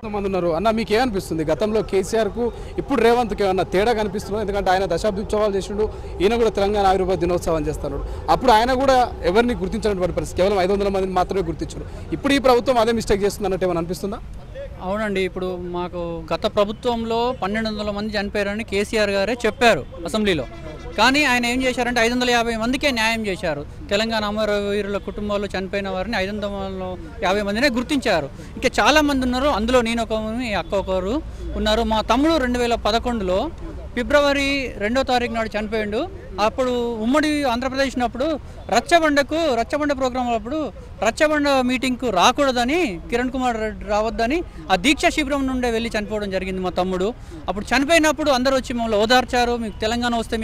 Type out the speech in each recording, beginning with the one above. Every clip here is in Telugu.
కొంతమంది ఉన్నారు అన్న, మీకు ఏమనిపిస్తుంది గతంలో కేసీఆర్కు ఇప్పుడు రేవంత్కి ఏమన్నా తేడా కనిపిస్తున్నారు? ఎందుకంటే ఆయన దశాబ్ది ఉత్సవాలు చేసిండు, ఈయన కూడా తెలంగాణ ఆవిర్భావ దినోత్సవం చేస్తున్నాడు. అప్పుడు ఆయన కూడా ఎవరిని గుర్తించినటువంటి పరిస్థితి, కేవలం 500 మందిని మాత్రమే గుర్తించారు. ఇప్పుడు ఈ ప్రభుత్వం అదే మిస్టేక్ చేస్తుంది అన్నట్టు ఏమైనా అనిపిస్తుందా? అవునండి, ఇప్పుడు మాకు గత ప్రభుత్వంలో 1200 మంది చనిపోయారని కేసీఆర్ గారే చెప్పారు అసెంబ్లీలో. కానీ ఆయన ఏం చేశారంటే 550 మందికే న్యాయం చేశారు. తెలంగాణ అమరవీరుల కుటుంబాల్లో చనిపోయిన వారిని 550 మందినే గుర్తించారు. ఇంకా చాలామంది ఉన్నారు, అందులో నేను ఒక అక్క ఒకరు ఉన్నారు. మా తమ్ముడు 2011లో ఫిబ్రవరి 2వ తారీఖు నాడు చనిపోయిండు. అప్పుడు ఉమ్మడి ఆంధ్రప్రదేశ్ ఉన్నప్పుడు రచ్చబండ ప్రోగ్రాం అప్పుడు రచ్చబండ మీటింగ్కు రాకూడదని, కిరణ్ కుమార్ రెడ్డి రావద్దని ఆ దీక్ష శిబిరం నుండే వెళ్ళి చనిపోవడం జరిగింది మా తమ్ముడు. అప్పుడు చనిపోయినప్పుడు అందరూ వచ్చి మమ్మల్ని ఓదార్చారు. మీకు తెలంగాణ వస్తే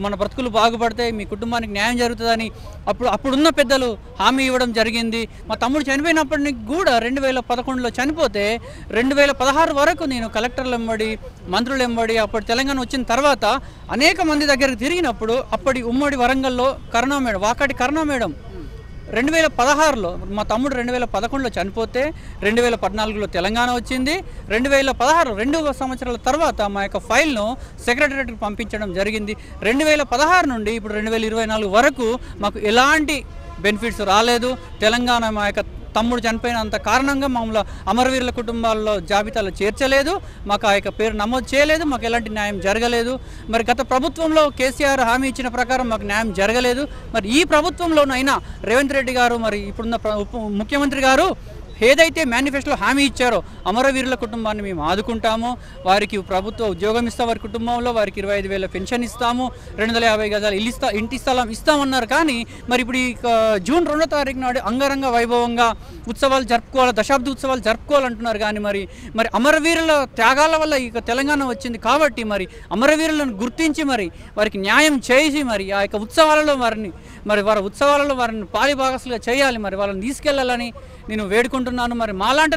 మన బ్రతుకులు బాగుపడతాయి, మీ కుటుంబానికి న్యాయం జరుగుతుందని అప్పుడున్న పెద్దలు హామీ ఇవ్వడం జరిగింది. మా తమ్ముడు చనిపోయినప్పటికి కూడా 2011లో చనిపోతే 2016 వరకు నేను కలెక్టర్లు ఎంబడి, మంత్రులు ఎంబడి, అప్పుడు తెలంగాణ వచ్చిన తర్వాత అనేక మంది దగ్గరికి తిరిగినప్పుడు అప్పటి ఉమ్మడి వరంగల్లో వాకాటి కరుణా మేడం 2016లో మా తమ్ముడు 2011లో చనిపోతే 2014లో తెలంగాణ వచ్చింది. 2016 2 సంవత్సరాల తర్వాత మా యొక్క ఫైల్ను సెక్రటరేట్కి పంపించడం జరిగింది. 2016 నుండి ఇప్పుడు 2024 వరకు మాకు ఎలాంటి బెనిఫిట్స్ రాలేదు. తెలంగాణ మా యొక్క తమ్ముడు చనిపోయినంత కారణంగా మమ్మల్ని అమరవీరుల కుటుంబాల్లో జాబితాలో చేర్చలేదు, మాకు ఆ యొక్క పేరు నమోదు చేయలేదు, మాకు ఎలాంటి న్యాయం జరగలేదు. మరి గత ప్రభుత్వంలో కేసీఆర్ హామీ ఇచ్చిన ప్రకారం మాకు న్యాయం జరగలేదు. మరి ఈ ప్రభుత్వంలోనైనా రేవంత్ రెడ్డి గారు, మరి ఇప్పుడున్న ముఖ్యమంత్రి గారు ఏదైతే మేనిఫెస్టోలో హామీ ఇచ్చారో అమరవీరుల కుటుంబాన్ని మేము ఆదుకుంటాము, వారికి ప్రభుత్వ ఉద్యోగం ఇస్తాం, వారి కుటుంబంలో వారికి 25,000 పెన్షన్ ఇస్తాము, 250 గజాలు ఇంటి స్థలం ఇస్తామన్నారు. కానీ మరి ఇప్పుడు ఈ జూన్ 2వ తారీఖు నాడు అంగరంగ వైభవంగా ఉత్సవాలు జరుపుకోవాలి, దశాబ్ది ఉత్సవాలు జరుపుకోవాలంటున్నారు. కానీ మరి అమరవీరుల త్యాగాల వల్ల ఇక తెలంగాణ వచ్చింది కాబట్టి మరి అమరవీరులను గుర్తించి మరి వారికి న్యాయం చేసి మరి ఆ యొక్క ఉత్సవాలలో వారి ఉత్సవాలలో వారిని పాలిభాగస్లుగా చేయాలి, మరి వాళ్ళని తీసుకెళ్లాలని నేను వేడుకుంటున్నాను. మరి మాలాంటి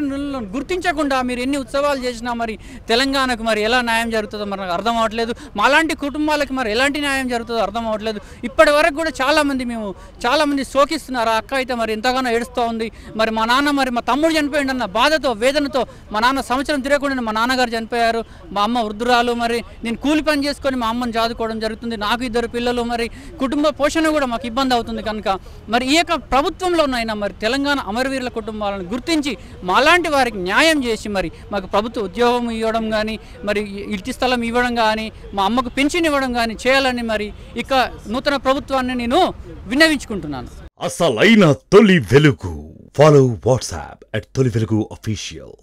గుర్తించకుండా మీరు ఎన్ని ఉత్సవాలు చేసినా మరి తెలంగాణకు మరి ఎలా న్యాయం జరుగుతుందో మరి నాకు అర్థం అవ్వట్లేదు. మాలాంటి కుటుంబాలకు మరి ఎలాంటి న్యాయం జరుగుతుందో అర్థం అవ్వట్లేదు. ఇప్పటి వరకు కూడా చాలామంది శోకిస్తున్నారు. ఆ అక్క అయితే మరి ఎంతగానో ఏడుస్తూ ఉంది. మరి మా నాన్న మా తమ్ముడు చనిపోయిండన్న బాధతో, వేదనతో మా నాన్న సంవత్సరం తిరగకుండా మా నాన్నగారు చనిపోయారు. మా అమ్మ వృద్ధురాలు. మరి నేను కూలి పని చేసుకొని మా అమ్మని చదువుకోవడం జరుగుతుంది. నాకు 2 పిల్లలు. మరి కుటుంబ పోషణ కూడా మాకు ఇబ్బంది అవుతుంది. కనుక మరి ఈ యొక్క ప్రభుత్వంలోనైనా మరి తెలంగాణ అమరవీరుల కుటుంబాలను గుర్తించి మాలాంటి వారికి న్యాయం చేసి మరి మాకు ప్రభుత్వ ఉద్యోగం ఇవ్వడం కానీ, మరి ఇంటి స్థలం ఇవ్వడం కానీ, మా అమ్మకు పెన్షన్ ఇవ్వడం కానీ చేయాలని మరి ఇక నూతన ప్రభుత్వాన్ని నేను విన్నవించుకుంటున్నాను. అసలైన తొలి వెలుగు. ఫాలో వాట్సాప్ @తొలి వెలుగు official.